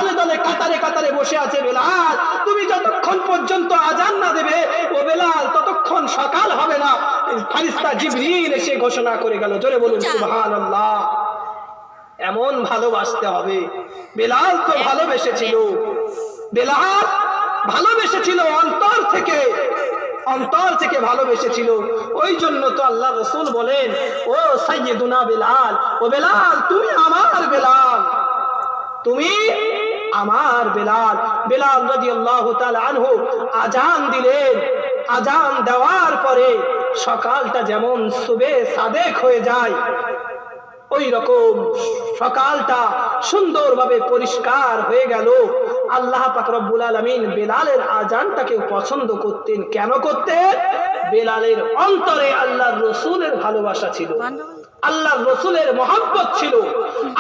দলে দলে কাতারে কাতারে বসে আছে বেলাল, তুমি যতক্ষণ পর্যন্ত আজান না দেবে ও বেলাল ততক্ষণ সকাল হবে না। ফেরেশতা জিবরিল এসে ঘোষণা করে গেল, জোরে বলুন সুবহানাল্লাহ। এমন ভালোবাসতে হবে। বেলাল তো ভালোবেসেছিল, বেলাল ভালোবেসেছিল অন্তর থেকে, অন্তর থেকে ভালোবেসেছিল। ওই জন্য তো আল্লাহ রাসূল বলেন, ও সাইয়্যিদুনা বেলাল, ও বেলাল তুমি আমার বেলাল, তুমি আমার বেলাল। বেলাল রাদিয়াল্লাহু তাআলা আনহু আজান দিলেন। আজান দেওয়ার পরে সকালটা যেমন সুবে সাদেক হয়ে যায়, ওই রকম সকালটা সুন্দরভাবে পরিষ্কার হয়ে গেল। আল্লাহ পাক রব্বুল আলামিন বেলালের আজানটাকে পছন্দ করতেন। কেন করতেন? বেলালের অন্তরে আল্লাহর রাসূলের ভালোবাসা ছিল, আল্লাহর রাসূলের মহব্বত ছিল।